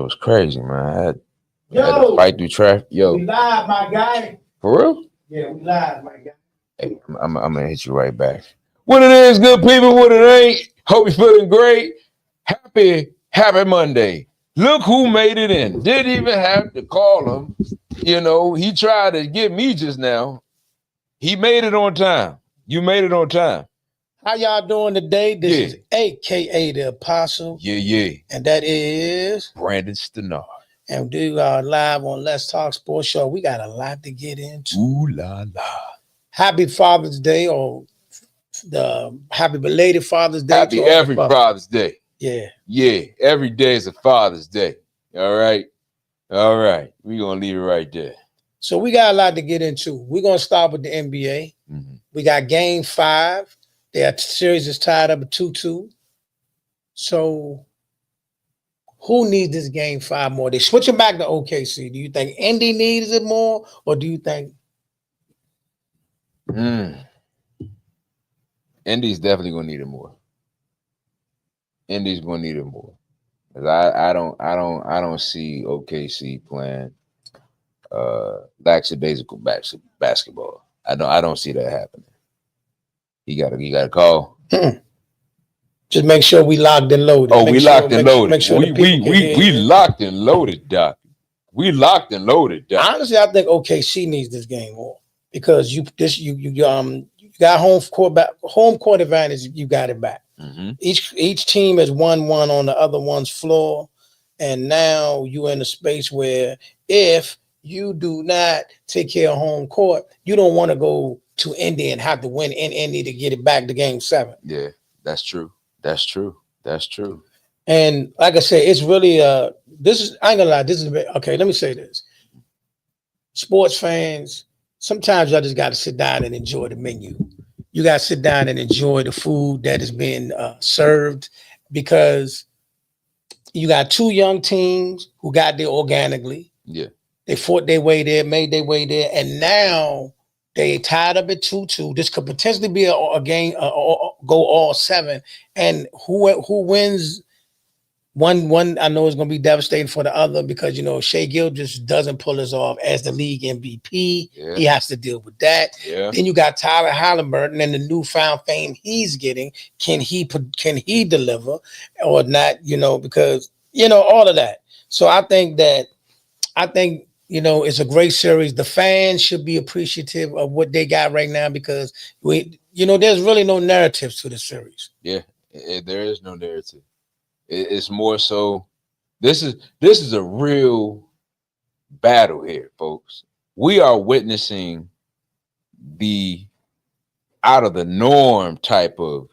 was crazy, man. I had to fight through traffic. Yo, we live, my guy. For real? Yeah, we live, my guy. Hey, I'm gonna hit you right back. What it is, good people, what it ain't. Hope you're feeling great. Happy Monday. Look who made it in. Didn't even have to call him. You know, he tried to get me just now. He made it on time. You made it on time. How y'all doing today? This is AKA the Apostle. Yeah. And that is Brandon Stenard. And we are live on Let's Talk Sports Show. We got a lot to get into. Ooh la la. Happy Father's Day, or the happy belated Father's Day. Happy every Father's Day. Yeah. Every day is a Father's Day. All right. We're gonna leave it right there. So we got a lot to get into. We're gonna start with the NBA. Mm-hmm. We got Game 5. Their series is tied up at 2-2. So who needs this Game 5 more? They switching back to OKC. Do you think Indy needs it more, or do you think? Indy's definitely gonna need it more. Indy's gonna need it more. I don't see OKC playing lackadaisical basketball. I don't see that happening. You gotta call. Just make sure we locked and loaded. Oh, we locked and loaded. Make sure we locked and loaded, Doc. We locked and loaded, Doc. Honestly, I think OKC needs this game more because you got home court advantage. You got it back. Mm-hmm. Each team has won one on the other one's floor, and now you're in a space where if you do not take care of home court, you don't want to go to Indy and have to win in Indy to get it back to Game 7. Yeah, that's true. And like I said, it's really I ain't gonna lie. This is okay. Let me say this: sports fans, sometimes y'all just got to sit down and enjoy the menu. You got to sit down and enjoy the food that is being served, because you got two young teams who got there organically. Yeah, they fought their way there, made their way there, and now they tied up at 2-2. This could potentially be a game, go all 7, and who wins one I know is going to be devastating for the other, because Shai Gilgeous doesn't pull us off as the league MVP. Yeah. He has to deal with that. Yeah. Then you got Tyler Halliburton and the newfound fame he's getting. Can he deliver or not? Because all of that. So I think it's a great series. The fans should be appreciative of what they got right now, because there's really no narratives to the series. Yeah, there is no narrative. It's more so, this is a real battle here, folks. We are witnessing the out of the norm type of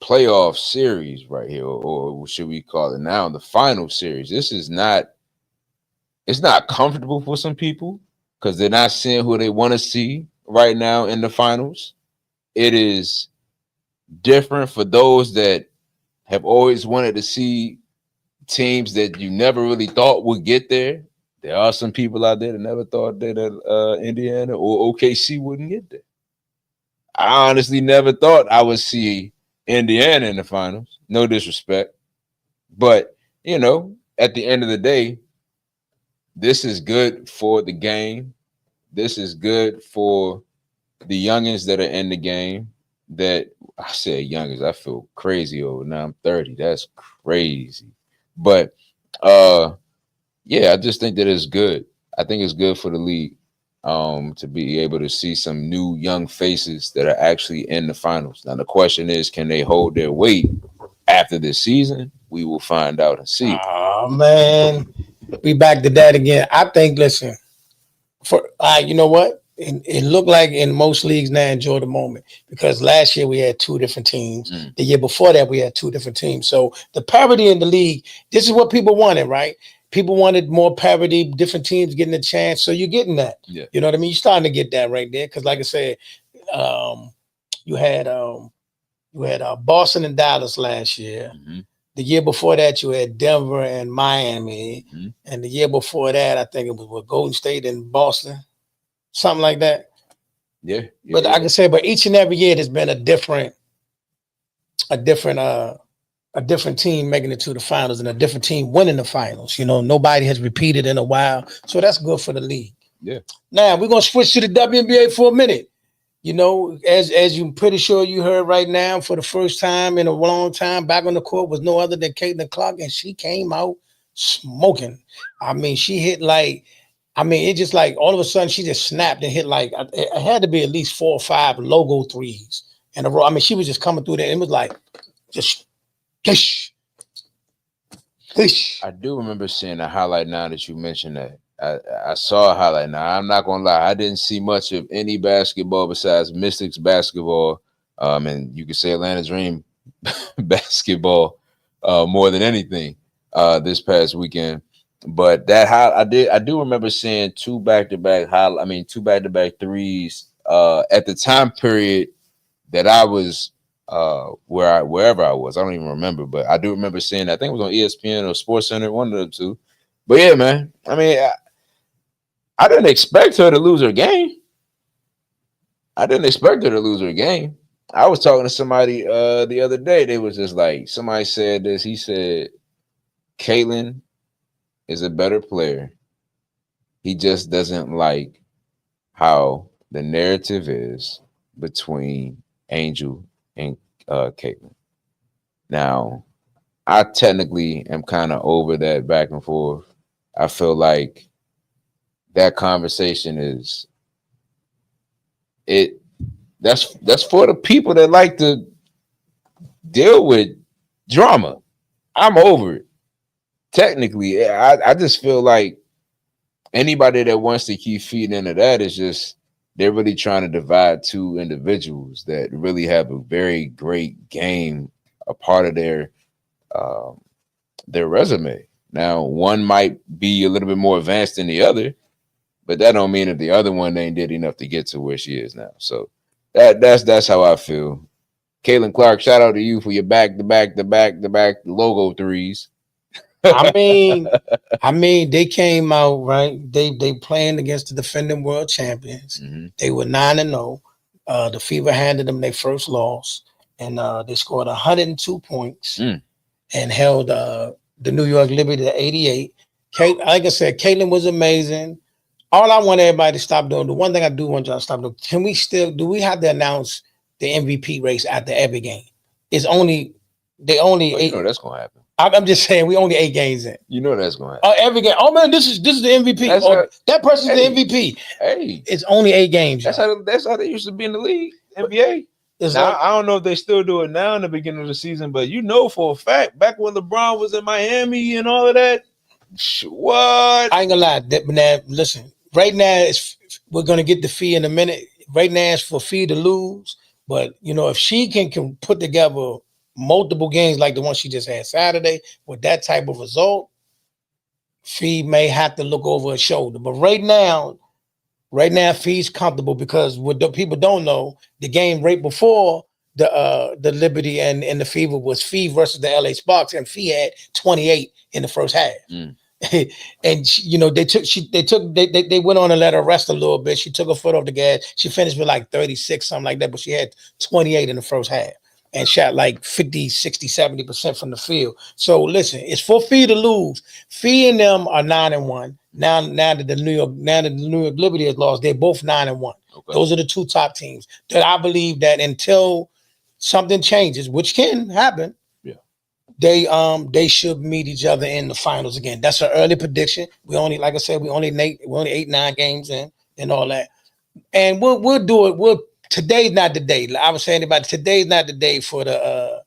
playoff series right here, or should we call it now the final series. It's not comfortable for some people because they're not seeing who they want to see right now in the finals. It is different for those that have always wanted to see teams that you never really thought would get there. There are some people out there that never thought that Indiana or OKC wouldn't get there. I honestly never thought I would see Indiana in the finals. No disrespect. But, at the end of the day, this is good for the game. This is good for the youngins that are in the game. That I said youngins, I feel crazy over now. I'm 30. That's crazy. But I just think that it's good. I think it's good for the league to be able to see some new young faces that are actually in the finals. Now the question is, can they hold their weight after this season? We will find out and see. Oh man. We back to that again. I think, listen, you know what? It looked like in most leagues now enjoy the moment, because last year we had 2 different teams. The year before that we had 2 different teams. So the parity in the league, this is what people wanted, right? People wanted more parity, different teams getting a chance. So you're getting that. Yeah. You know what I mean? You're starting to get that right there. Because like I said, you had Boston and Dallas last year. Mm-hmm. The year before that, you had Denver and Miami. Mm-hmm. And the year before that, I think it was Golden State and Boston, something like that. Yeah. But I can say, but each and every year, there's been a different a different team making it to the finals and a different team winning the finals. You know, nobody has repeated in a while. So that's good for the league. Yeah. Now we're gonna switch to the WNBA for a minute. You know, as you're pretty sure you heard right now, for the first time in a long time, back on the court was no other than Caitlin Clark, and she came out smoking. I mean, she hit like, I mean, it just like all of a sudden she just snapped and hit like it had to be at least 4 or 5 logo threes in a row. I mean, she was just coming through there. And it was like just kish, kish. I do remember seeing a highlight now that you mentioned that. I saw a highlight now. I'm not gonna lie, I didn't see much of any basketball besides Mystics basketball. And you could say Atlanta Dream basketball more than anything this past weekend. But I do remember seeing two back-to-back threes at the time period that I was wherever I was. I don't even remember, but I do remember seeing, I think it was on ESPN or Sports Center, one of the two. But yeah, man, I mean, I didn't expect her to lose her game. I was talking to somebody the other day. They was just like, somebody said this. He said, Caitlin is a better player. He just doesn't like how the narrative is between Angel and Caitlin. Now, I technically am kind of over that back and forth. I feel like that conversation is that's for the people that like to deal with drama. I'm over it. Technically, I just feel like anybody that wants to keep feeding into that is just, they're really trying to divide two individuals that really have a very great game, a part of their resume. Now, one might be a little bit more advanced than the other, but that don't mean that the other one ain't did enough to get to where she is now. So that's how I feel. Caitlin Clark, shout out to you for your back-to-back logo threes. I mean, they came out right. They playing against the defending world champions. Mm-hmm. They were 9-0. The Fever handed them their first loss, and they scored 102 points and held the New York Liberty to 88. Like I said, Caitlin was amazing. All I want everybody to stop doing, the one thing I do want y'all to stop doing, do we have to announce the MVP race after every game? It's only Well, you know that's gonna happen. I'm just saying we only 8 games in. You know that's gonna happen. Every game. Oh man, this is the MVP. That person's the MVP. Hey, it's only 8 games. That's how they used to be in the league, NBA. Now, I don't know if they still do it now in the beginning of the season, but you know for a fact, back when LeBron was in Miami and all of that, what? I ain't gonna lie. Now, listen, right now we're gonna get the fee in a minute. Right now it's for fee to lose, but you know if she can put together multiple games like the one she just had Saturday with that type of result, Fee may have to look over her shoulder. But right now, Fee's comfortable because what the people don't know, the game right before the Liberty and the Fever was Fee versus the LA Sparks, and Fee had 28 in the first half. And you know they went on and let her rest a little bit. She took her foot off the gas. She finished with like 36, something like that, but she had 28 in the first half and shot like 50, 60, 70% from the field. So listen, it's for Fee to lose. Fee and them are 9-1. Now that the New York Liberty has lost, they're both 9-1. Okay. Those are the 2 top teams. That I believe that until something changes, which can happen, they should meet each other in the finals again. That's an early prediction. We only, like I said, we only 8, 9 games in and all that. And we'll do it. Today's not the day. I was saying about today's not the day for the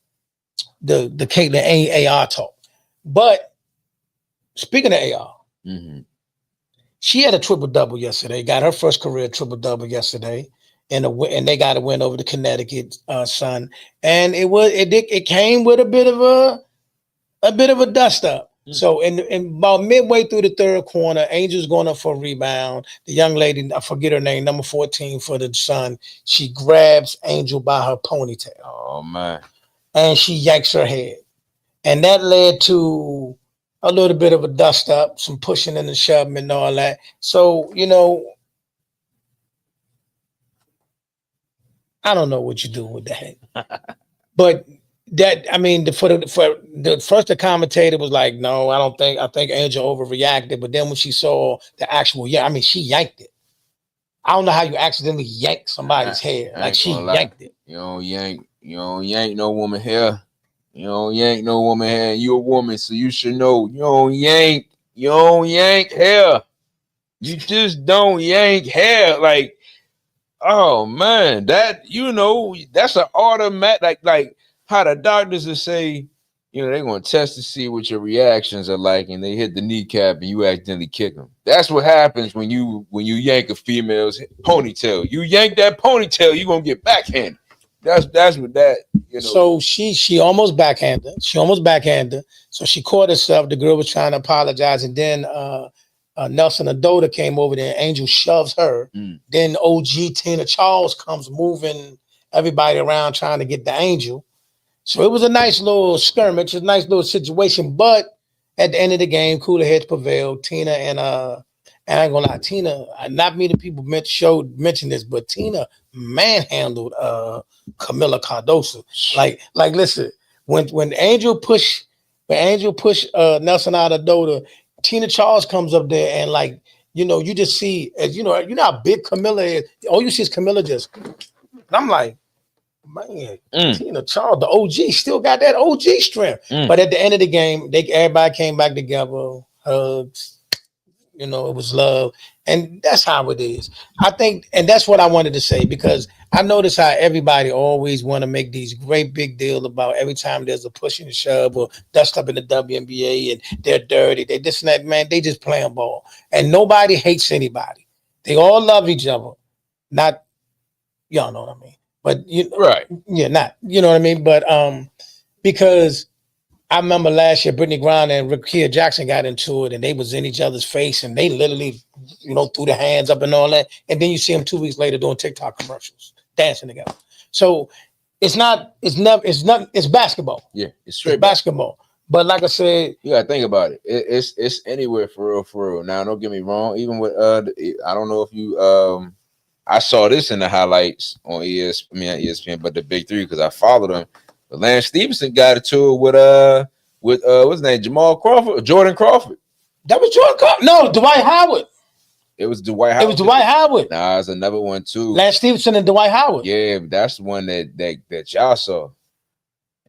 Caitlin AR talk. But speaking of AR, she had a triple-double yesterday. Got her first career triple-double yesterday, and they got a win over the Connecticut Sun. And it came with a bit of a dust up. So in about midway through the third quarter, Angel's going up for a rebound. The young lady, I forget her name, number 14 for the Sun, she grabs Angel by her ponytail. Oh man. And she yanks her head. And that led to a little bit of a dust up, some pushing and shoving and all that. So, you know, I don't know what you're doing with that. But That I mean, for the first, the commentator was like, "No, I don't think. I think Angel overreacted." But then when she saw the actual, I mean, she yanked it. I don't know how you accidentally yank somebody's hair. I Like ain't she gonna lie. yanked it. You don't yank no woman hair. You don't yank no woman hair. You a woman, so you should know. You don't yank hair. You just don't yank hair. Like, oh man, that's an automatic like how the doctors will say, they're gonna test to see what your reactions are like, and they hit the kneecap and you accidentally kick them. That's what happens when you yank a female's ponytail. You yank that ponytail, you're gonna get backhanded. That's what that. So she almost backhanded. So she caught herself. The girl was trying to apologize, and then Nelson Adota came over there. Angel shoves her. Then OG Tina Charles comes moving everybody around trying to get the Angel. So it was a nice little skirmish, a nice little situation. But at the end of the game, cooler heads prevailed. Tina and I ain't gonna lie, Tina, not many people mention this, but Tina manhandled Camila Cardoso. Like listen, when Angel push Nelson out of Dota, Tina Charles comes up there and you just see, as you know how big Camila is. All you see is Camila just. I'm like, man, Tina Charles, the OG, still got that OG strength. But at the end of the game, everybody came back together, hugs. It was love, and that's how it is. I think, and that's what I wanted to say, because I notice how everybody always want to make these great big deal about every time there's a push and a shove or dust up in the WNBA and they're dirty, they this and that. Man, they just playing ball, and nobody hates anybody. They all love each other. Not, y'all know what I mean, but right, not, you know what I mean, but because I remember last year, Brittany Griner and Rickea Jackson got into it, and they was in each other's face, and they literally, threw their hands up and all that. And then you see them 2 weeks later doing TikTok commercials, dancing together. So it's basketball. Yeah, it's basketball. But like I said, you gotta think about it. It's anywhere for real. Now, don't get me wrong. Even with I don't know if you I saw this in the highlights on ESPN, but the Big Three, because I followed them. But Lance Stevenson got into it with what's his name, Jordan Crawford. That was Jordan Crawford. No, Dwight Howard. It was Dwight Howard. It was Dwight Howard. Nah, it's another one too. Lance Stevenson and Dwight Howard. Yeah, that's the one that y'all saw.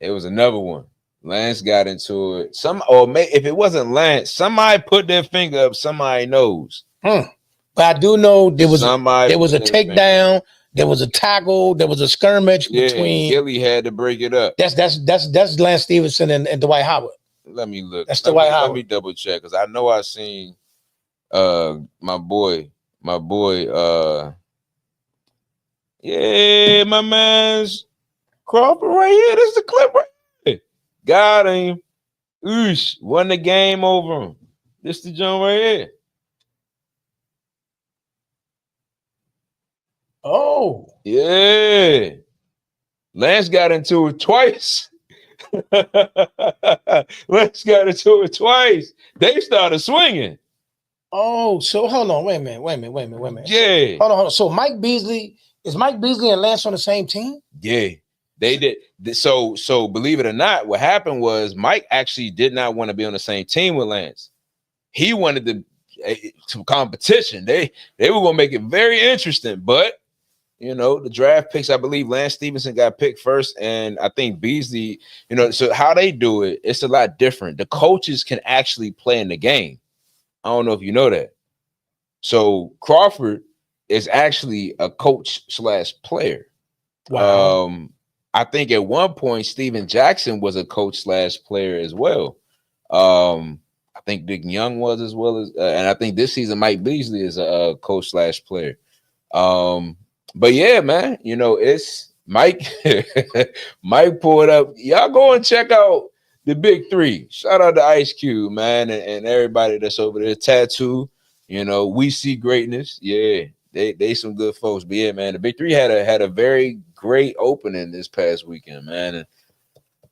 It was another one. Lance got into it. If it wasn't Lance, somebody put their finger up. Somebody knows. But I do know there was a takedown. There was a tackle. There was a skirmish between. Gilly had to break it up. That's Lance Stevenson and Dwight Howard. Let me look. That's Dwight Howard. Let me double check, because I know I seen my boy. Yeah, my man's Crawford right here. This is the clip right here. Got him. Oosh, won the game over him. This the joint right here. Oh, yeah. Lance got into it twice. Lance got into it twice. They started swinging. Oh, so hold on. Wait a minute. Yeah. Hold on. So Mike Beasley and Lance on the same team? Yeah. They did. So believe it or not, what happened was Mike actually did not want to be on the same team with Lance. He wanted some competition. They were going to make it very interesting, but the draft picks, I believe Lance Stevenson got picked first, and I think Beasley, so how they do it, it's a lot different. The coaches can actually play in the game. I don't know if you know that. So Crawford is actually a coach/player. Wow. I think at one point Steven Jackson was a coach/player as well. I think Dick Young was, as well as, and I think this season Mike Beasley is a coach/player. But yeah, man, it's Mike. Mike pulled up. Y'all go and check out the Big Three. Shout out to Ice Cube, man, and everybody that's over there. Tattoo, we see greatness. Yeah, they some good folks. But yeah, man, the Big Three had a very great opening this past weekend, man. And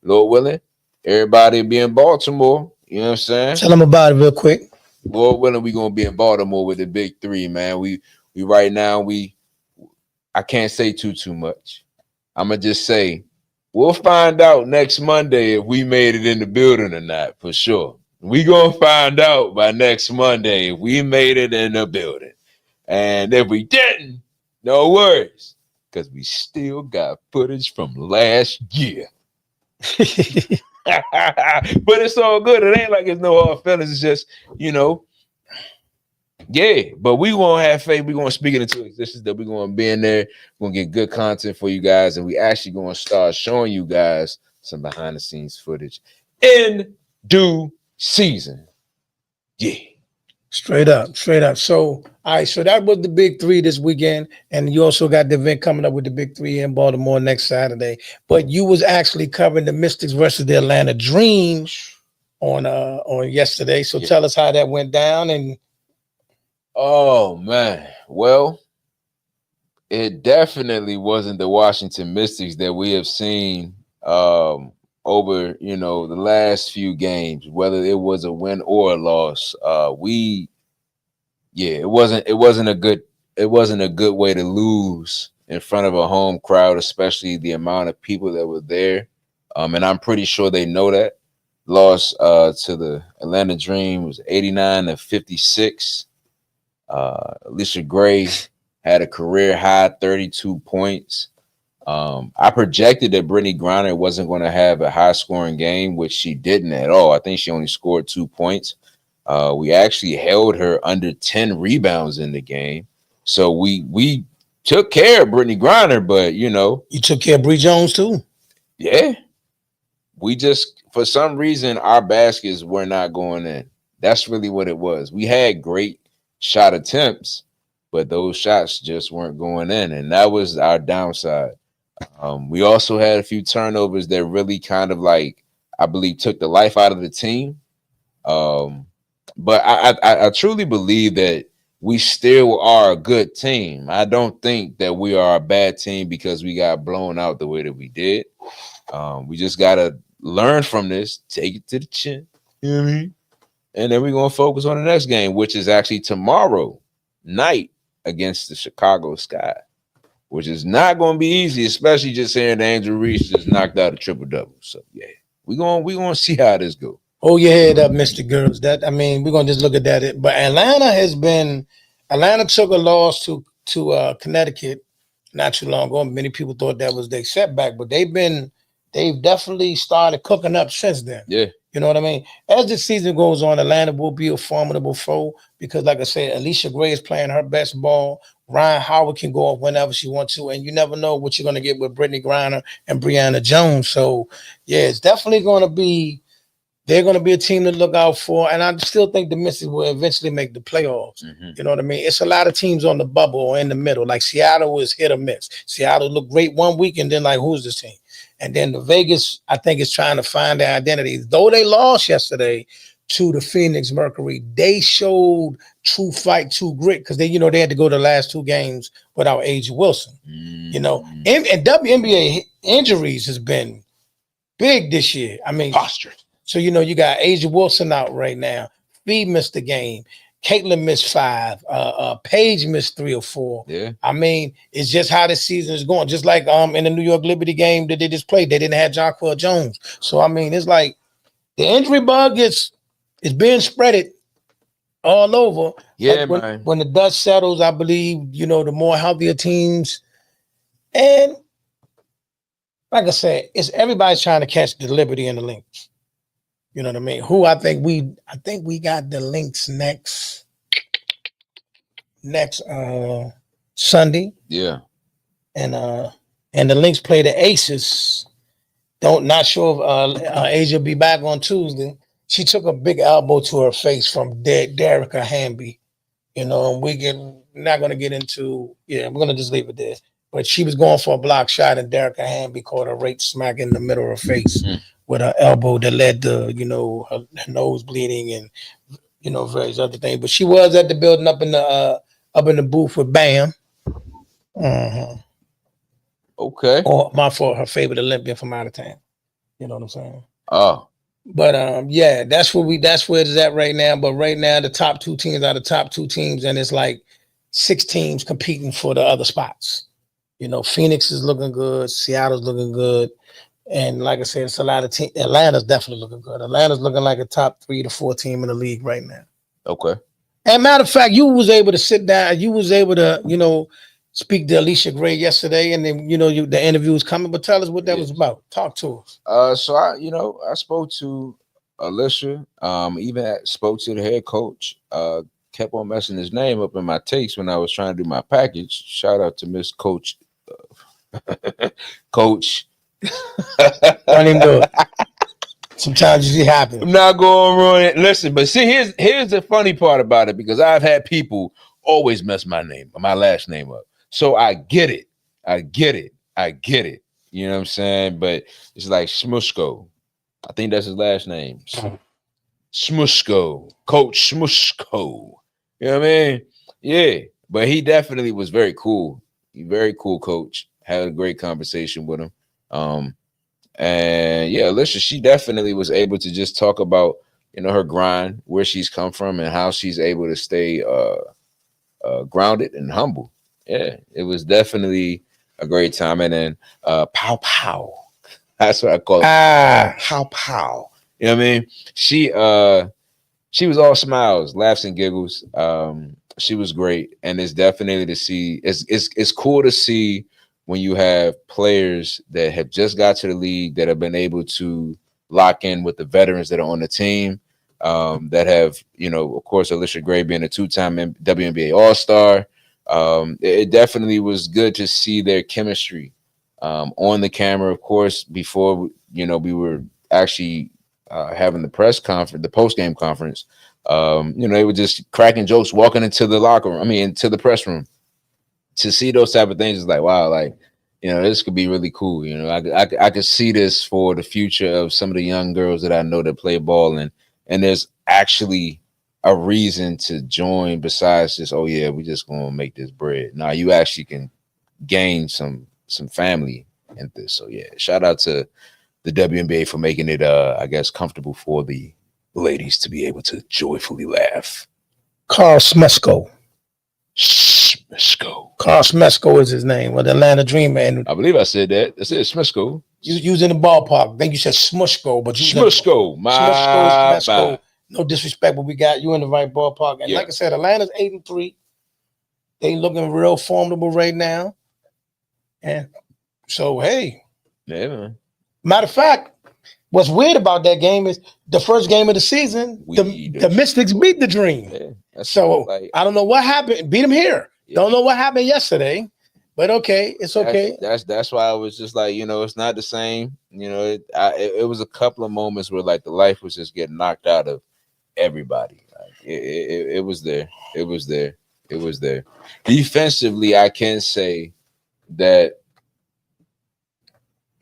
Lord willing, everybody will be in Baltimore. You know what I'm saying? Tell them about it real quick. Lord willing, we gonna be in Baltimore with the Big Three, man. We right now I can't say too much. I'm gonna just say We'll find out next Monday if we made it in the building or not, for sure. We gonna find out by next Monday if we made it in the building. And if we didn't, no worries, because we still got footage from last year. But it's all good. It ain't like it's no hard feelings. It's just, yeah. But we gonna have faith. We gonna speak it into existence that we're gonna be in there. We're gonna get good content for you guys, and we actually gonna start showing you guys some behind the scenes footage in due season. Yeah. Straight up. So, all right. So that was the big three this weekend, and you also got the event coming up with the big three in Baltimore next Saturday. But you was actually covering the Mystics versus the Atlanta Dream on yesterday. So tell us how that went down. And oh man, well, it definitely wasn't the Washington Mystics that we have seen over the last few games, whether it was a win or a loss. It wasn't a good way to lose in front of a home crowd, especially the amount of people that were there. And I'm pretty sure they know that. Loss to the Atlanta Dream was 89-56. Alicia Gray had a career high 32 points. I projected that Brittany Griner wasn't going to have a high scoring game, which she didn't at all. I think she only scored 2 points. We actually held her under 10 rebounds in the game. So we took care of Brittany Griner, but you took care of Bree Jones too. Yeah. We just, for some reason, our baskets were not going in. That's really what it was. We had great shot attempts, but those shots just weren't going in, and that was our downside. We also had a few turnovers that really kind of I believe took the life out of the team. But I truly believe that we still are a good team. I don't think that we are a bad team because we got blown out the way that we did. We just gotta learn from this, take it to the chin. You know what I mean? And then we're gonna focus on the next game, which is actually tomorrow night against the Chicago Sky, which is not gonna be easy, especially just hearing that Angel Reese just knocked out a triple-double. So yeah, we're gonna see how this goes. Hold your head up, Mr. Girls. We're gonna just look at that. But Atlanta took a loss to Connecticut not too long ago. Many people thought that was their setback, but they've definitely started cooking up since then. Yeah. You know what I mean? As the season goes on, Atlanta will be a formidable foe because, like I said, Alicia Gray is playing her best ball. Ryan Howard can go off whenever she wants to, and you never know what you're going to get with Brittany Griner and Brianna Jones. So, yeah, it's definitely going to be – they're going to be a team to look out for, and I still think the Mystics will eventually make the playoffs. Mm-hmm. You know what I mean? It's a lot of teams on the bubble or in the middle. Like Seattle is hit or miss. Seattle looked great one week, and then who's this team? And then the Vegas, I think, is trying to find their identity. Though they lost yesterday to the Phoenix Mercury, they showed true fight, true grit, because they had to go the last 2 games without A'ja Wilson. Mm-hmm. And WNBA injuries has been big this year. I mean, posture. So you got A'ja Wilson out right now. Fee missed the game. Caitlin missed 5. Paige missed 3 or 4. Yeah. I mean, it's just how the season is going. Just like in the New York Liberty game that they just played, they didn't have Jonquel Jones. So I mean, it's like the injury bug is being spreaded all over. Yeah, man. When the dust settles, I believe the more healthier teams, and like I said, it's everybody's trying to catch the Liberty and the Lynx. You know what I mean? I think we got the Lynx next Sunday. Yeah. And the Lynx play the Aces. Not sure if A'ja will be back on Tuesday. She took a big elbow to her face from Derica Hamby. And we're not gonna get into we're gonna just leave it there. But she was going for a block shot, and Derica Hamby caught her right smack in the middle of her face. Mm. With her elbow that led to, her nose bleeding and, various other things. But she was at the building up in the booth with Bam. Mm-hmm. Okay. Or her favorite Olympian from out of town. You know what I'm saying? Oh. But that's where it's at right now. But right now, the top 2 teams are the top 2 teams, and it's like 6 teams competing for the other spots. Phoenix is looking good, Seattle's looking good. And like I said, it's a lot of teams. Atlanta's definitely looking good. Atlanta's looking like a top 3 to 4 team in the league right now. Okay. And matter of fact, you was able to sit down. You was able to, speak to Alicia Gray yesterday, and then the interview was coming. But tell us what that was about. Talk to us. So I spoke to Alicia. Even spoke to the head coach. Kept on messing his name up in my takes when I was trying to do my package. Shout out to Miss Coach. Coach. Don't even do it. Sometimes it happens. I'm not going to ruin it. Listen, but see, here's the funny part about it, because I've had people always mess my last name up. So I get it. You know what I'm saying? But it's like Smushko. I think that's his last name. Smushko. Coach Smushko. You know what I mean? Yeah. But he definitely was very cool. Very cool coach. Had a great conversation with him. And yeah, Alicia, she definitely was able to just talk about, her grind, where she's come from, and how she's able to stay grounded and humble. Yeah, it was definitely a great time. And then Pow Pow. That's what I call it. Pow Pow. You know what I mean? She was all smiles, laughs, and giggles. She was great. And it's definitely to see, it's cool to see when you have players that have just got to the league that have been able to lock in with the veterans that are on the team, that have, of course, Alicia Gray being a 2-time WNBA All-Star. It definitely was good to see their chemistry on the camera. Of course, before, we were actually having the press conference, the post-game conference, they were just cracking jokes, walking into the locker room, into the press room. To see those type of things is like, wow, like, this could be really cool. I could see this for the future of some of the young girls that I know that play ball, and there's actually a reason to join besides just, oh yeah, we just gonna make this bread. Now you actually can gain some family in this. So yeah, shout out to the WNBA for making it I guess comfortable for the ladies to be able to joyfully laugh. Carl Smesko. Carl Smesko is his name, or the Atlanta Dreamer. And I believe I said that. I said Smesko. You was in the ballpark. I think you said Smushko, but you Smushko. Smushko. No disrespect, but we got you in the right ballpark. And like I said, Atlanta's 8-3. They looking real formidable right now. And so, hey. Yeah, man. Matter of fact, what's weird about that game is the first game of the season, the Mystics beat the Dream. Yeah, so like, I don't know what happened. Beat them here. Yeah. Don't know what happened yesterday, but okay, it's okay. That's why I was just like, it's not the same. It was a couple of moments where like the life was just getting knocked out of everybody. Like, it was there. It was there. Defensively, I can say that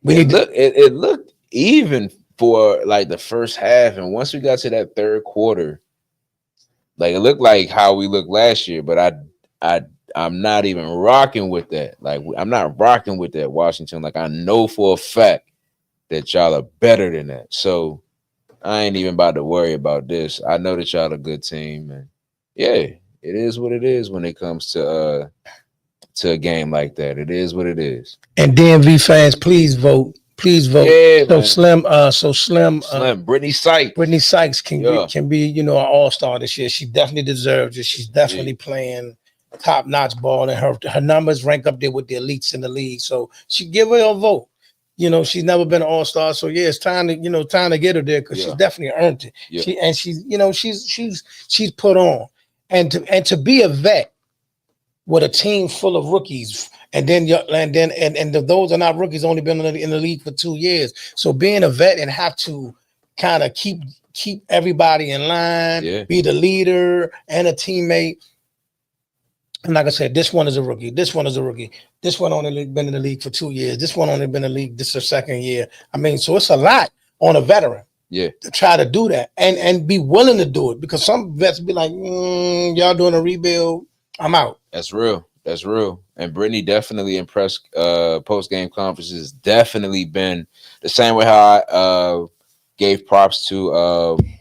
it looked even for like the first half, and once we got to that third quarter, like it looked like how we looked last year, but I'm not even rocking with that. Like I'm not rocking with that, Washington. Like I know for a fact that y'all are better than that. So I ain't even about to worry about this. I know that y'all a good team, and yeah, it is what it is when it comes to a game like that. It is what it is. And DMV fans, please vote. Please vote. Yeah, so Slim. Brittany Sykes can be an all-star this year. She definitely deserves it. She's definitely playing top-notch ball, and her numbers rank up there with the elites in the league. So she give her a vote. She's never been an all-star. So yeah, it's time to get her there, because she's definitely earned it. Yeah. She's put on. And to be a vet with a team full of rookies. And then those are not rookies, only been in the league for 2 years. So being a vet and have to kind of keep everybody in line, be the leader and a teammate. And like I said, this one is a rookie. This one only been in the league for 2 years. This one only been in the league. This is her second year. So it's a lot on a veteran. Yeah. To try to do that and be willing to do it, because some vets be like, y'all doing a rebuild, I'm out. That's real. And Brittany definitely impressed post-game conferences. Definitely been the same way how I gave props to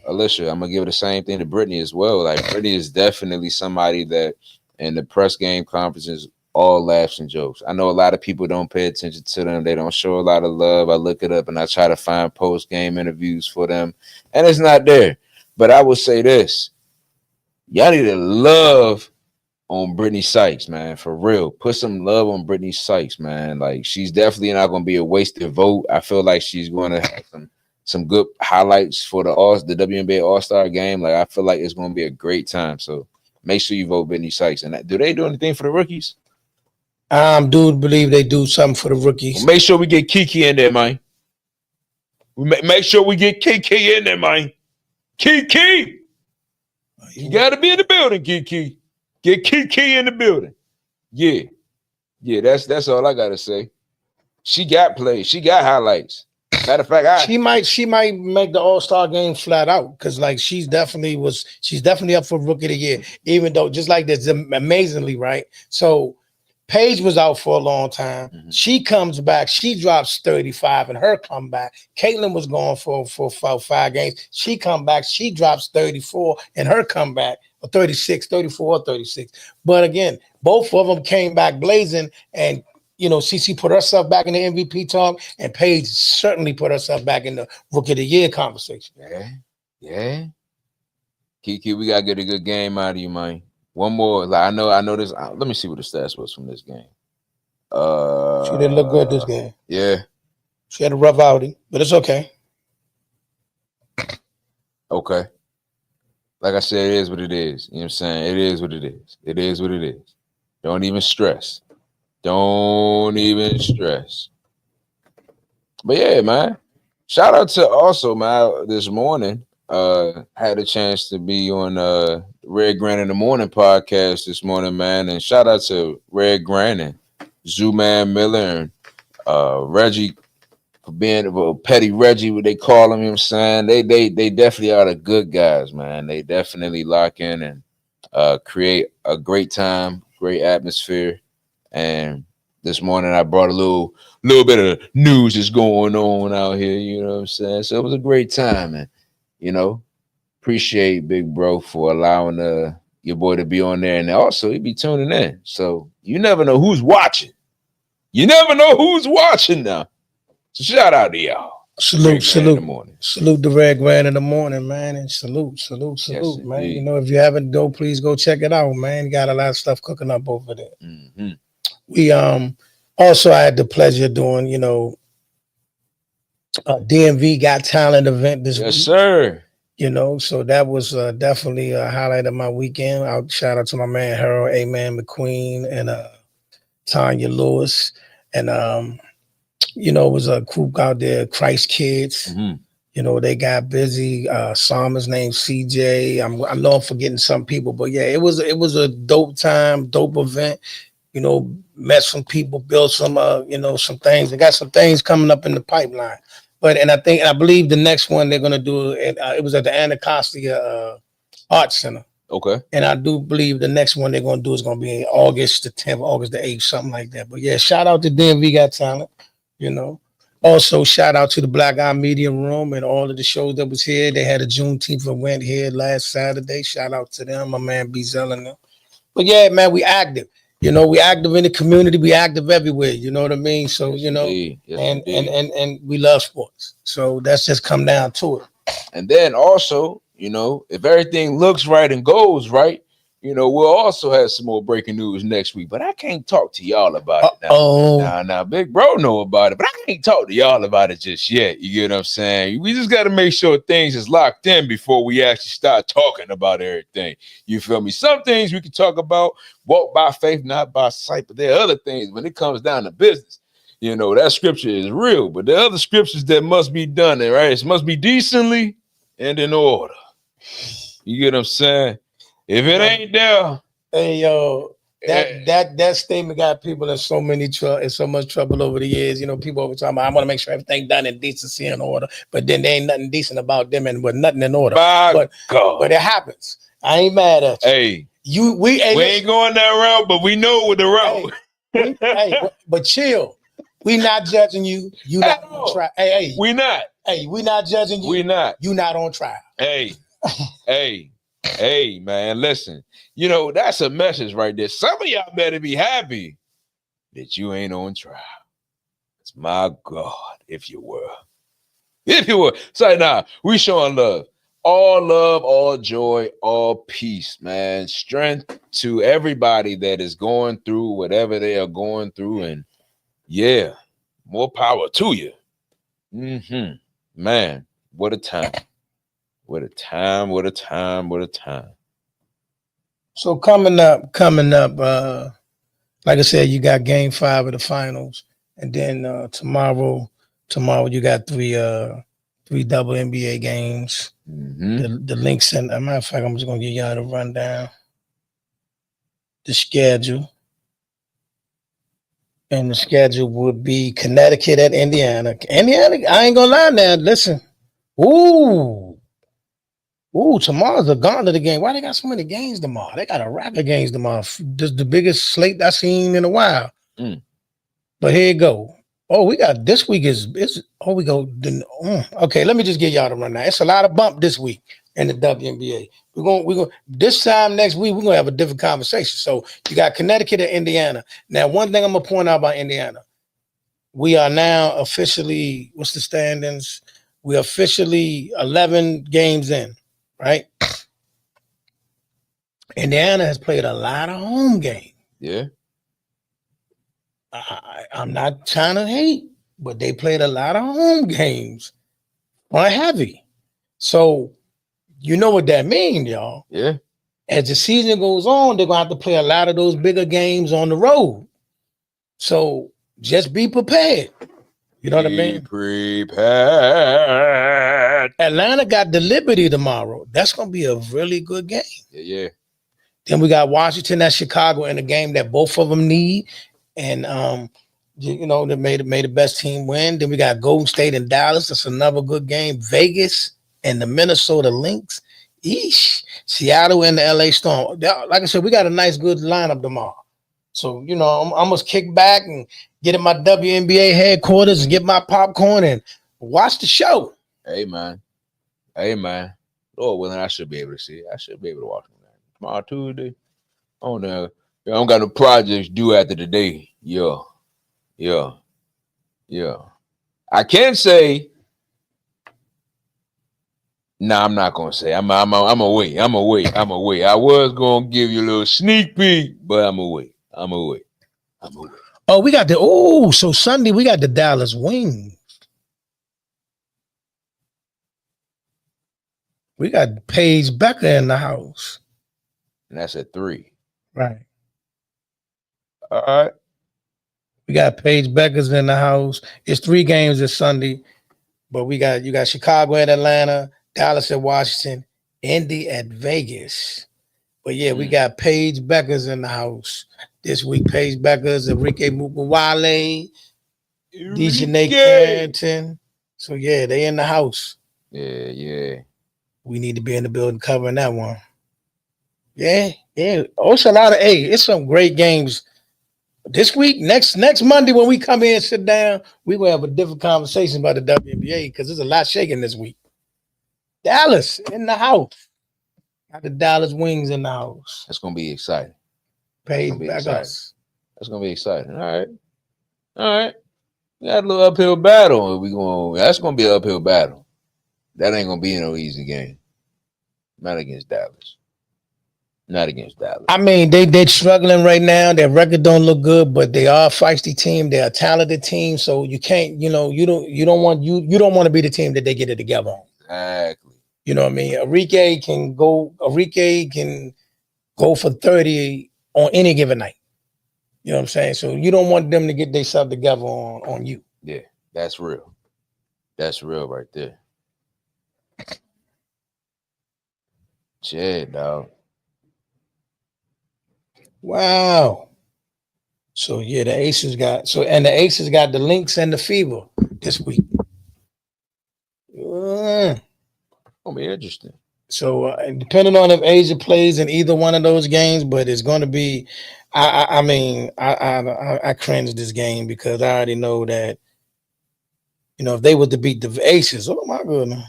Alicia. I'm going to give it the same thing to Brittany as well. Like Brittany is definitely somebody that in the press game conferences all laughs and jokes. I know a lot of people don't pay attention to them. They don't show a lot of love. I look it up and I try to find post-game interviews for them, and it's not there. But I will say this. Y'all need to love on Brittany Sykes, man, for real. Put some love on Brittany Sykes, man. Like, she's definitely not going to be a wasted vote. I feel like she's going to have some good highlights for the WNBA All-Star game. Like, I feel like it's going to be a great time. So make sure you vote Brittany Sykes. And do they do anything for the rookies? Do believe they do something for the rookies. Well, make sure we get Kiki in there, man. Make sure we get Kiki in there, man. Kiki! You got to be in the building, Kiki. Get Kiki in the building. Yeah. That's all I got to say. She got plays. She got highlights. Matter of fact, she might make the All-Star game flat out because like she's definitely up for Rookie of the Year, even though just like this amazingly, right? So Paige was out for a long time. Mm-hmm. She comes back. She drops 35 in her comeback. Caitlin was gone for 5 games. She come back. She drops 34 in her comeback, or 36, 34 or 36. But again, both of them came back blazing, and CC put herself back in the MVP talk, and Paige certainly put herself back in the Rookie of the Year conversation. Yeah. Kiki, we gotta get a good game out of you, man. One more. Like, I know this. Let me see what the stats was from this game. She didn't look good this game. Yeah. She had a rough outing, but it's okay. Okay. Like I said, it is what it is. You know what I'm saying? It is what it is. It is what it is. Don't even stress. Don't even stress. But yeah, man. Shout out to also, man, this morning. Had a chance to be on Red Grant in the Morning podcast this morning, man. And shout out to Red Grant and Zooman Miller and Reggie for being a petty Reggie, what they call him, you know what I'm saying? They definitely are the good guys, man. They definitely lock in and create a great time, great atmosphere. And this morning I brought a little bit of news that's going on out here, you know what I'm saying? So it was a great time, and appreciate Big Bro for allowing your boy to be on there, and also he be tuning in. So you never know who's watching. You never know who's watching now. So shout out to y'all. Salute the Red Grant in the Morning, man, and salute, yes, man. Indeed. If you haven't, please go check it out, man. Got a lot of stuff cooking up over there. Mm-hmm. We also I had the pleasure of doing, DMV Got Talent event this week. Yes, sir. So that was definitely a highlight of my weekend. I'll shout out to my man Harold A-Man McQueen and Tanya Lewis. And it was a group out there, Christ Kids. Mm-hmm. They got busy. Psalmist named CJ. I know I'm forgetting some people, but yeah, it was a dope time, dope event. Met some people, built some some things. They got some things coming up in the pipeline. And I believe the next one they're gonna do it was at the Anacostia Art Center. Okay. And I do believe the next one they're gonna do is gonna be August the 10th, August the 8th, something like that. But yeah, shout out to DMV Got Talent. Also shout out to the Black Eye Media Room and all of the shows that was here. They had a Juneteenth event here last Saturday. Shout out to them, my man Bezel and them. But yeah, man, we active. We active in the community. We active everywhere. You know what I mean? So, Yes, and we love sports. So that's just come down to it. And then also, if everything looks right and goes right, we'll also have some more breaking news next week. But I can't talk to y'all about it now. Now, Big Bro know about it, but I can't talk to y'all about it just yet. You get what I'm saying? We just got to make sure things is locked in before we actually start talking about everything. You feel me? Some things we can talk about, walk by faith, not by sight. But there are other things when it comes down to business. That scripture is real. But there are other scriptures that must be done, right? It must be decently and in order. You get what I'm saying? If it ain't there, hey yo, that statement got people in so much trouble over the years. People always talking about I want to make sure everything done in decency and order, but then there ain't nothing decent about them and with nothing in order. But it happens. I ain't mad at you. Hey, we ain't going that route, but we know with the route. But chill. We not judging you. You not on trial. We not. Hey, we not judging you. We not. You not on trial. Hey, man, listen. That's a message right there. Some of y'all better be happy that you ain't on trial. It's my God, if you were. If you were. So now we showing love, all joy, all peace, man. Strength to everybody that is going through whatever they are going through. And yeah, more power to you. Man, what a time. What a time, what a time, what a time. So coming up, like I said, you got game 5 of the finals. And then tomorrow you got three double NBA games. The links, and as a matter of fact, I'm just gonna give y'all the rundown. The schedule. And the schedule would be Connecticut at Indiana. Indiana, I ain't gonna lie now. Listen. Ooh, tomorrow's the gauntlet game. Why they got so many games tomorrow? They got a rack of games tomorrow. This is the biggest slate I've seen in a while. But here you go. Oh, we got this week we go. Okay, let me just give y'all the rundown. It's a lot of bump this week in the WNBA. We're going this time next week, we're gonna have a different conversation. So you got Connecticut and Indiana. Now, one thing I'm gonna point out about Indiana, we are now officially, what's the standings? We're officially 11 games in, right? Indiana has played a lot of home games. Yeah. I'm not trying to hate, but they played a lot of home games on heavy. So you know what that means, y'all. Yeah. As the season goes on, they're gonna have to play a lot of those bigger games on the road. So just be prepared. You know what I mean? Prepared. Atlanta got the Liberty tomorrow. That's gonna be a really good game. Yeah. Then we got Washington at Chicago in a game that both of them need. And they made the best team win. Then we got Golden State and Dallas. That's another good game. Vegas and the Minnesota Lynx. Eesh. Seattle and the LA Storm. Like I said, we got a nice, good lineup tomorrow. So, I'm gonna kick back and get in my WNBA headquarters and get my popcorn and watch the show. Hey, man. Lord willing, I should be able to see it. I should be able to watch it tomorrow, Tuesday. Oh, no. I don't got no projects due after the day. Yeah. I can say, I'm not gonna say. I'm away. I was gonna give you a little sneak peek, but I'm away. Oh, so Sunday we got the Dallas Wings. We got Paige Becker in the house. And that's at 3. Right. All right. We got Paige Becker's in the house. It's 3 games this Sunday, but you got Chicago at Atlanta, Dallas at Washington, Indy at Vegas. But yeah, we got Paige Becker's in the house this week. Paige Becker's, Enrique Mukawale, Dejanay Carrington. So yeah, they in the house. Yeah. We need to be in the building covering that one. Yeah. Oh, it's a lot of it's some great games this week. Next Monday when we come in and sit down, we will have a different conversation about the WNBA because there's a lot shaking this week. Dallas in the house. Got the Dallas Wings in the house. That's gonna be exciting. Paige back us. That's gonna be exciting. All right. We got a little uphill battle. That's gonna be an uphill battle. That ain't gonna be no easy game. Not against Dallas. I mean, they're struggling right now. Their record don't look good, but they are a feisty team. They're a talented team. So you can't, you don't want to be the team that they get it together on. Exactly. You know what I mean? Enrique can go for 30 on any given night. You know what I'm saying? So you don't want them to get themselves together on you. Yeah, that's real. That's real right there. Shit, dog. Wow. So yeah, the Aces got the Lynx and the Fever this week. Gonna be interesting. So depending on if Asia plays in either one of those games, but it's going to be. I cringe this game because I already know that. If they were to beat the Aces, oh my goodness,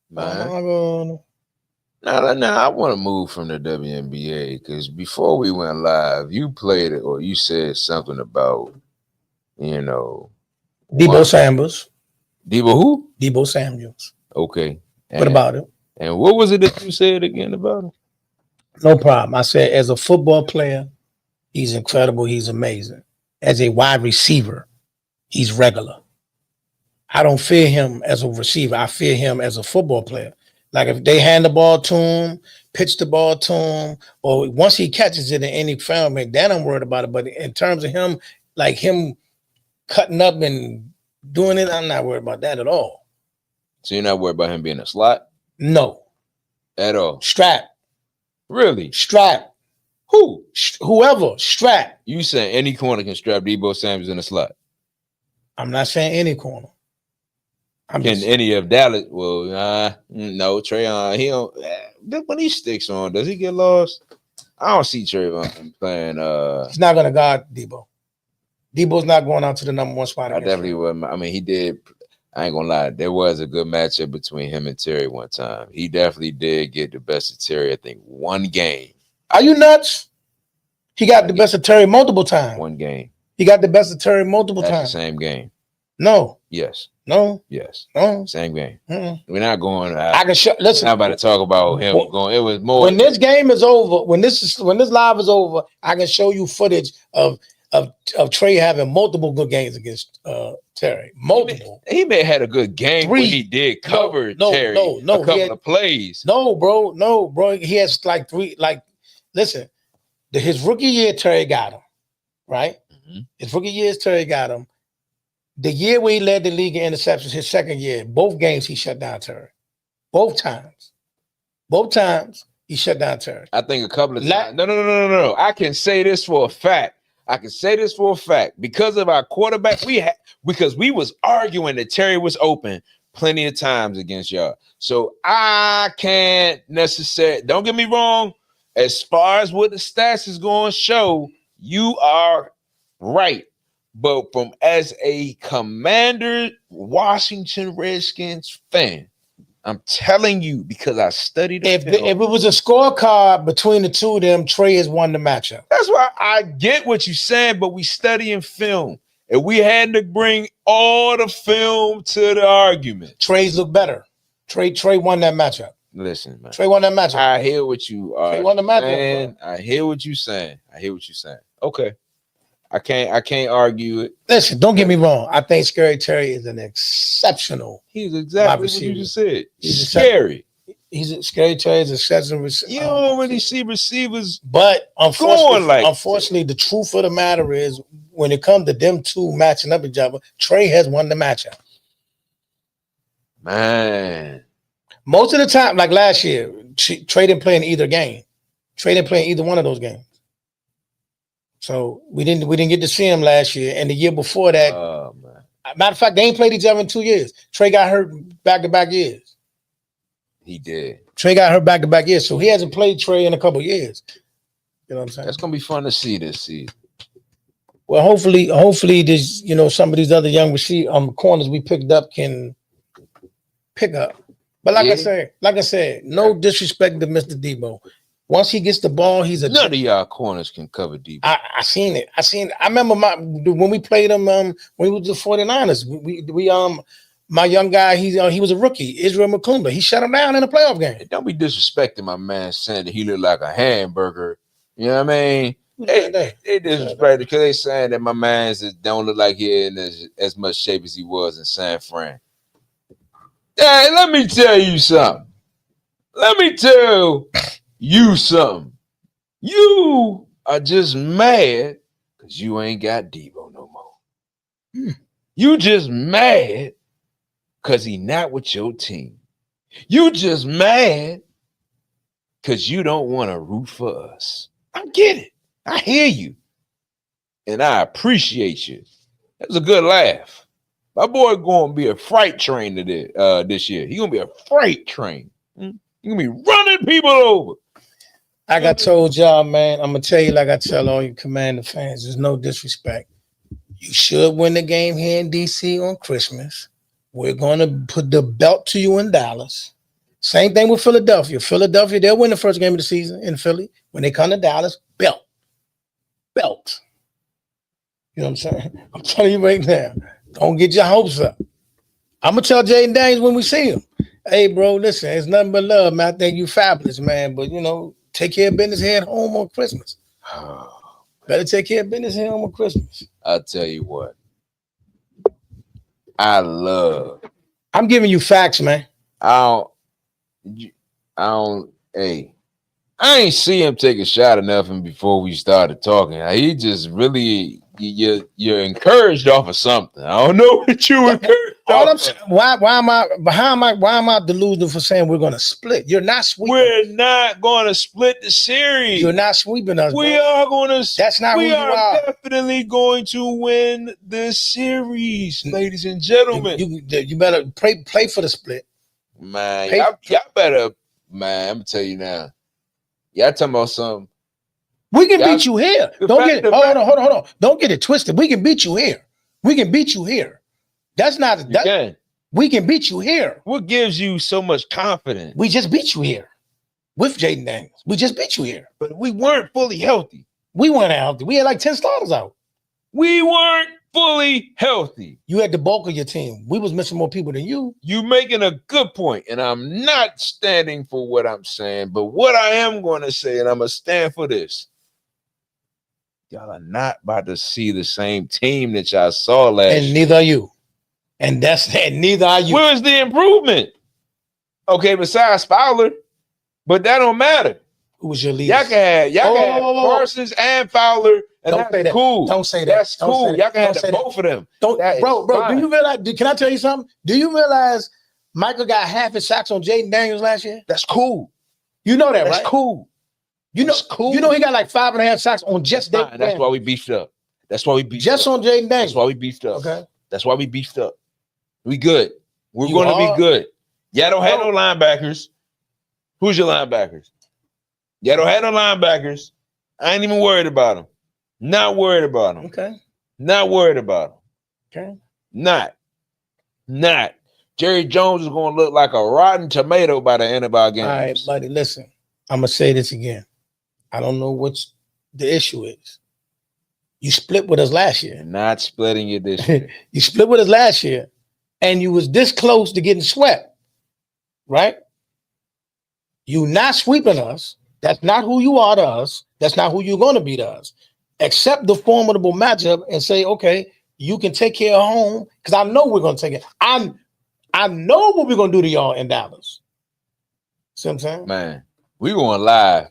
man. Now I want to move from the WNBA because before we went live, you played it or you said something about you know, Debo Samuels. Debo who? Debo Samuels. Okay. What about it? And what was it that you said again about him? No problem. I said, as a football player, he's incredible. He's amazing. As a wide receiver, he's regular. I don't fear him as a receiver. I fear him as a football player. Like if they hand the ball to him, pitch the ball to him, or once he catches it in any film, then I'm worried about it. But in terms of him, like him cutting up and doing it, I'm not worried about that at all. So you're not worried about him being a slot? No. At all? Strap. Really? Strap. Who? Whoever. Strap. You saying any corner can strap Debo Samuels in a slot? I'm not saying any corner. Any of Dallas? Well, no. Trayvon, he don't. When he sticks on, does he get lost? I don't see Trayvon playing. He's not gonna guard Debo. Debo's not going out to the number one spot. I definitely would. I mean, he did. I ain't gonna lie. There was a good matchup between him and Terry one time. He definitely did get the best of Terry. I think one game. Are you nuts? He got the best of Terry multiple times. One game. He got the best of Terry multiple That's times. The same game. No. Yes. No. Yes. No. Same game. Mm-mm. We're not going. I can show. Listen. Not about to talk about him going. It was more. When this game is over, when this live is over, I can show you footage of Trey having multiple good games against Terry. Multiple. He may have had a good game when he did cover Terry. A couple of plays. No, bro. He has like three. Like, listen, his rookie year, Terry got him. Right. Mm-hmm. His rookie year, Terry got him. The year where he led the league in interceptions, his second year, both games he shut down Terry. Both times he shut down Terry. I think a couple of times. No. I can say this for a fact. Because of our quarterback, because we was arguing that Terry was open plenty of times against y'all. So I can't necessarily, don't get me wrong, as far as what the stats is going to show, you are right. But from as a Commander Washington Redskins fan, I'm telling you, because I studied if it was a scorecard between the two of them, Trey has won the matchup. That's why I get what you're saying, but we study in film. And we had to bring all the film to the argument. Trey's look better. Trey won that matchup. Listen, man. Trey won that matchup. I hear what you are Trey won the matchup. I hear what you're saying. Okay. I can't argue it. Listen, don't get me wrong. I think Scary Terry is an exceptional. He's exactly what you just said. He's scary. Scary Terry is exceptional. You don't really see receivers, but unfortunately, the truth of the matter is, when it comes to them two matching up each other, Trey has won the matchup. Man, most of the time, like last year, Trey didn't play in either game. Trey didn't play in either one of those games. So we didn't get to see him last year, and the year before that. Matter of fact, they ain't played each other in 2 years. Trey got hurt back-to-back years. He did. Trey got hurt back-to-back years, so he hasn't played Trey in a couple years. You know what I'm saying? That's gonna be fun to see this season. Well, hopefully, this some of these other young corners we picked up can pick up. But like I said, no disrespect to Mr. Debo. Once he gets the ball, none of y'all corners can cover Debo. I seen it. I remember when we played him when we was the 49ers. We my young guy, he was a rookie, Israel McClumber. He shut him down in a playoff game. Hey, don't be disrespecting my man saying that he looked like a hamburger. You know what I mean? They disrespect because they saying that my man don't look like he in as much shape as he was in San Fran. Hey, let me tell you something. You are just mad because you ain't got Debo no more. You just mad because he not with your team. You just mad because you don't want to root for us. I get it. I hear you. And I appreciate you. That was a good laugh. My boy going to be a freight train this year. He going to be a freight train. He going to be running people over. Like I told y'all, man, I'm going to tell you like I tell all you Commander fans, there's no disrespect. You should win the game here in D.C. on Christmas. We're going to put the belt to you in Dallas. Same thing with Philadelphia. They'll win the first game of the season in Philly. When they come to Dallas, belt. You know what I'm saying? I'm telling you right now, don't get your hopes up. I'm gonna tell Jaden Daniels when we see him. Hey, bro, listen, it's nothing but love, man. I think you fabulous, man. But take care of business here at home on Christmas. Better take care of business here on Christmas. I'll tell you what. I'm giving you facts, man. I ain't see him take a shot of nothing before we started talking. He just really you're encouraged off of something. I don't know what you encouraged. All I'm saying, why am I delusional for saying we're gonna split? You're not sweeping. We're not gonna split the series. You're not sweeping us. We are gonna. That's not who you are. Definitely going to win the series, ladies and gentlemen. You better play for the split. Man, y'all better. Man, I'm gonna tell you now. Y'all talking about something. We can beat you here. Don't get it. Hold on. Don't get it twisted. We can beat you here. We can beat you here. That's not that. We can beat you here. What gives you so much confidence? We just beat you here with Jaden Daniels. We just beat you here. But we weren't fully healthy. We weren't healthy. We had like 10 starters out. We weren't fully healthy. You had the bulk of your team. We was missing more people than you. You making a good point, and I'm not standing for what I'm saying, but what I am going to say, and I'm going to stand for this. Y'all are not about to see the same team that y'all saw last year. And neither are you. And neither are you. Where's the improvement? Okay, besides Fowler, but that don't matter. Who was your leader? Y'all can have Parsons and Fowler, and that's cool. Don't say that. That's cool. Y'all can have both of them. Bro, do you realize? Can I tell you something? Do you realize Michael got half his sacks on Jaden Daniels last year? That's cool. You know that, right? That's cool. You know he got like 5.5 sacks on just Jaden. That's why we beefed up. That's why we beefed just up. On Jaden Daniels. That's why we beefed up. Okay. That's why we beefed up. We good. We're going to be good. Y'all don't have no linebackers. Who's your linebackers? Y'all don't have no linebackers. I ain't even worried about them. Not worried about them. Okay. Not worried about them. Okay. Not. Jerry Jones is going to look like a rotten tomato by the end of our game. All right, buddy, listen. I'm going to say this again. I don't know what the issue is. You split with us last year. You're not splitting it this year. You split with us last year, and you was this close to getting swept, right? You not sweeping us. That's not who you are to us. That's not who you're going to be to us. Accept the formidable matchup and say, okay, you can take care of home, because I know we're going to take it. I know what we're going to do to y'all in Dallas. See what I'm saying? Man, we're going live.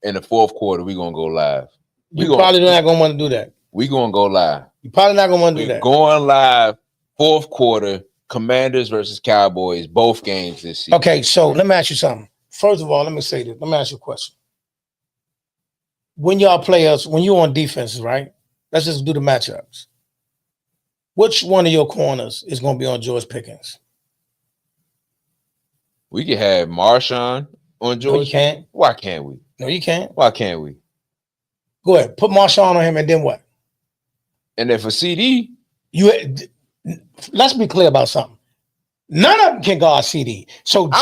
In the fourth quarter, we're going to go live. You're probably not going to want to do that. We're going to go live. You're probably not going to want to do that. Going live, fourth quarter, Commanders versus Cowboys, both games this season. Okay, so let me ask you something. First of all, let me say this. Let me ask you a question. When y'all play us, when you're on defense, right? Let's just do the matchups. Which one of your corners is going to be on George Pickens? We can have Marshawn on George. No, you can't. Why can't we? No, you can't. Why can't we? Go ahead. Put Marshawn on him, and then what? And then for CD, let's be clear about something. None of them can guard CD. So when you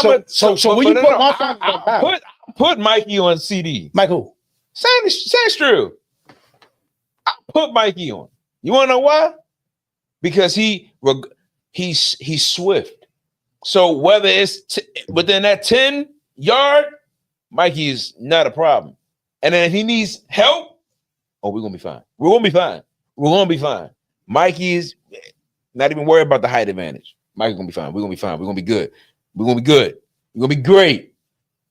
put Marshawn, I put Mikey on CD. Mike who? Sounds true. I put Mikey on. You want to know why? Because he's swift. So whether it's within that 10-yard, Mikey is not a problem. And then if he needs help, we're going to be fine. We're going to be fine. We're going to be fine. Mikey is not even worried about the height advantage. Mikey's going to be fine. We're going to be fine. We're going to be good. We're going to be good. We're going to be great.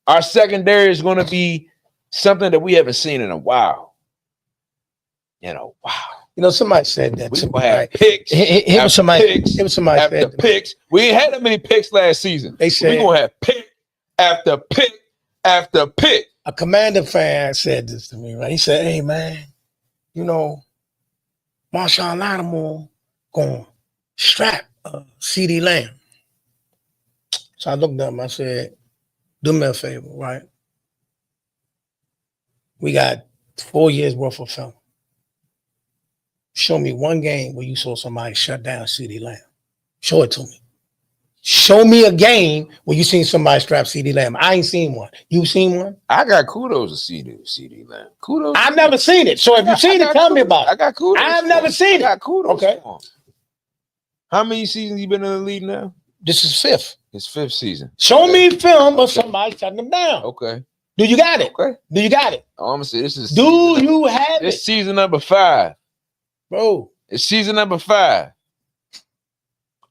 Our secondary is going to be something that we haven't seen in a while. Somebody said that. We're going to have picks. It was somebody after picks. We ain't had that many picks last season. They said we're going to have pick after pick after pick. A Commander fan said this to me, right? He said, hey, man, Marshawn Lattimore going to strap CD Lamb. So I looked at him. I said, do me a favor, right? We got 4 years worth of film. Show me one game where you saw somebody shut down CD Lamb. Show it to me. Show me a game where you seen somebody strap CD Lamb. I ain't seen one. You seen one? I got kudos to CD Lamb. Kudos. I've never seen it. So if you seen it, tell me about it. I got kudos. I've never seen it. I got kudos. Okay. For him. How many seasons you been in the league now? This is 5th. His 5th season. Show me film of somebody shutting them down. Okay. Do you got it? Okay. Do you got it? I'm gonna say this is. Do you have it? It's season number 5, bro. It's season number 5.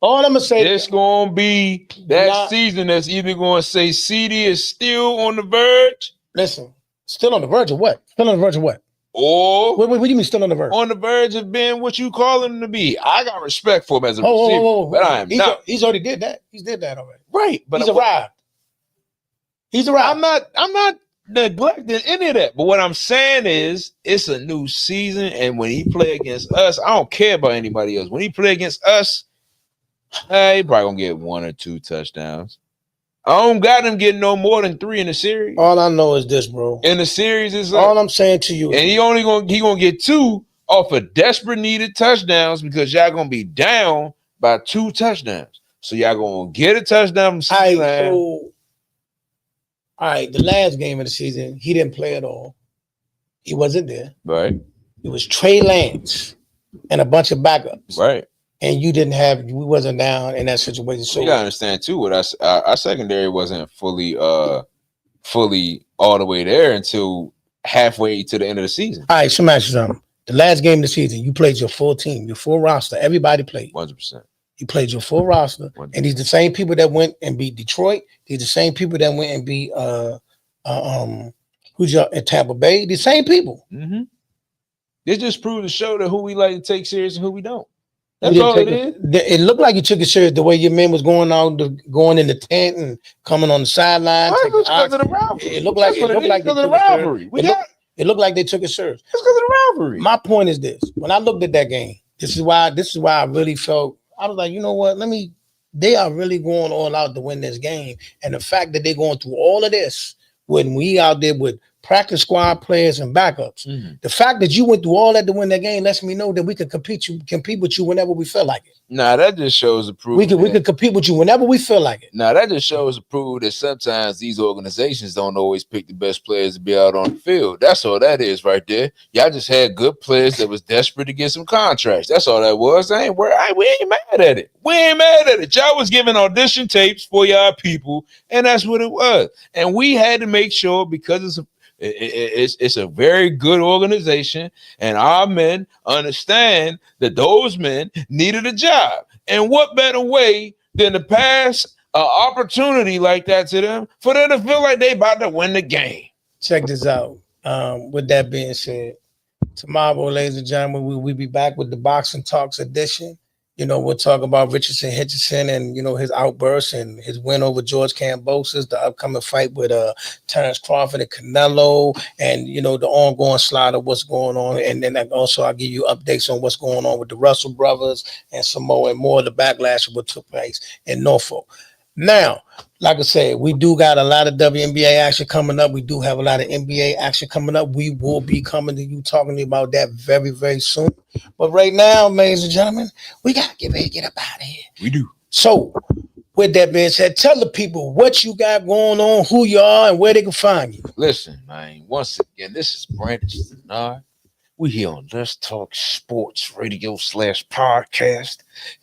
All I'm gonna say it's gonna be that season that's either gonna say CD is still on the verge. Listen, still on the verge of what? Still on the verge of what? Or what do you mean still on the verge? On the verge of being what you call him to be. I got respect for him as a receiver, but I am not. He's already did that. He's did that already. Right, but he's arrived. He's arrived. I'm not neglecting any of that. But what I'm saying is, it's a new season, and when he play against us, I don't care about anybody else. When he play against us, he probably gonna get 1 or 2 touchdowns. I don't got him getting no more than 3 in the series. All I know is this, bro. In the series is all I'm saying to you. And he gonna get 2 off of desperate needed touchdowns because y'all gonna be down by 2 touchdowns. So y'all gonna get a touchdown from CeeDee all right, the last game of the season, he didn't play at all. He wasn't there. Right. It was Trey Lance and a bunch of backups. Right. And we wasn't down in that situation. So you gotta understand too, what our secondary wasn't fully all the way there until halfway to the end of the season. All right, so match something. The last game of the season, you played your full team, your full roster. Everybody played. 100%. You played your full roster, 100%. And these the same people that went and beat Detroit. These the same people that went and beat who's your at Tampa Bay. The same people. Mm-hmm. They just proved to show that who we like to take serious and who we don't. That's all it is. It looked like you took it serious the way your man was going in the tent and coming on the sideline. Because of the rivalry. It looked like the rivalry. It looked like they took it serious. It's because of the rivalry. My point is this: when I looked at that game, this is why I really felt. I was like, you know what? They are really going all out to win this game, and the fact that they're going through all of this when we out there with practice squad players and backups. Mm-hmm. The fact that you went through all that to win that game lets me know that we can compete with you whenever we feel like it. Nah, that just shows the proof. We can compete with you whenever we feel like it. Nah, that just shows the proof that sometimes these organizations don't always pick the best players to be out on the field. That's all that is right there. Y'all just had good players that was desperate to get some contracts. That's all that was. We ain't mad at it. We ain't mad at it. Y'all was giving audition tapes for y'all people, and that's what it was. And we had to make sure because it's a very good organization, and our men understand that those men needed a job. And what better way than to pass an opportunity like that to them for them to feel like they about to win the game? Check this out. With that being said, tomorrow, ladies and gentlemen, we'll be back with the Boxing Talks edition. You know, we'll talk about Richardson Hitchison and, his outbursts and his win over George Kambosos, the upcoming fight with Terrence Crawford and Canelo, and, the ongoing slide of what's going on. And then also I'll give you updates on what's going on with the Russell brothers and Samoa and more of the backlash of what took place in Norfolk. Now, like I said, we do got a lot of WNBA action coming up. We do have a lot of NBA action coming up. We will be coming to you talking about that very, very soon. But right now, ladies and gentlemen, we got to get up out of here. We do. So, with that being said, tell the people what you got going on, who you are, and where they can find you. Listen, man, once again, this is Brandon Stenard. We here on Let's Talk Sports Radio /podcast.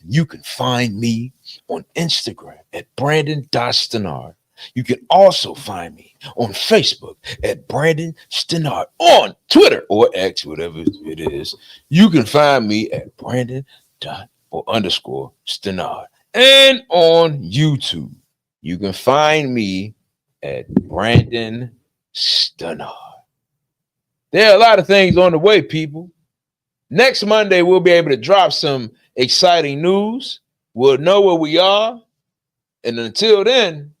You can find me on Instagram at Brandon.Stenard. You can also find me on Facebook at Brandon Stenard. On Twitter or X, whatever it is, you can find me at Brandon_Stenard. And on YouTube, you can find me at Brandon Stenard. There are a lot of things on the way, people. Next Monday, we'll be able to drop some exciting news. We'll know where we are. And until then,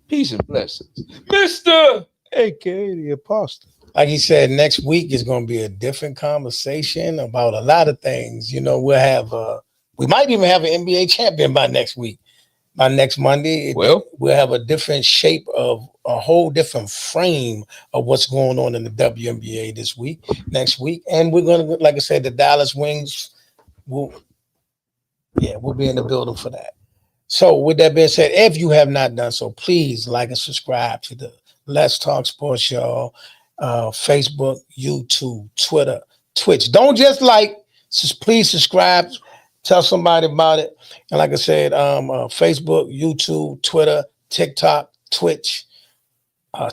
peace and blessings. Mr. A.K.A. the Apostle. Like he said, next week is going to be a different conversation about a lot of things. We'll have, we might even have an NBA champion by next week. By next Monday, we'll have a different shape of a whole different frame of what's going on in the WNBA next week. And we're going to, like I said, the Dallas Wings we'll be in the building for that. So with that being said, if you have not done so, please like and subscribe to the Let's Talk Sports Show, Facebook, YouTube, Twitter, Twitch. Don't just please subscribe. Tell somebody about it. And like I said, Facebook, YouTube, Twitter, TikTok, Twitch,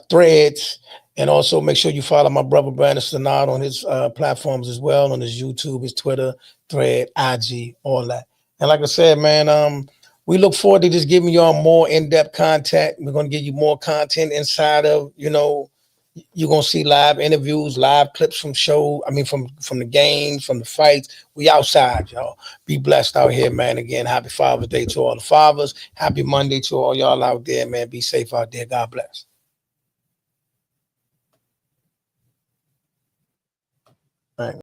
Threads, and also make sure you follow my brother Brandon Stenard on his platforms as well, on his YouTube, his Twitter, Thread, IG, all that. And like I said, man, we look forward to just giving y'all more in-depth content. We're going to give you more content inside of, you're going to see live interviews, live clips from from the games, from the fights. We outside, y'all. Be blessed out here, man. Again, happy Father's Day to all the fathers. Happy Monday to all y'all out there, man. Be safe out there. God bless. Right.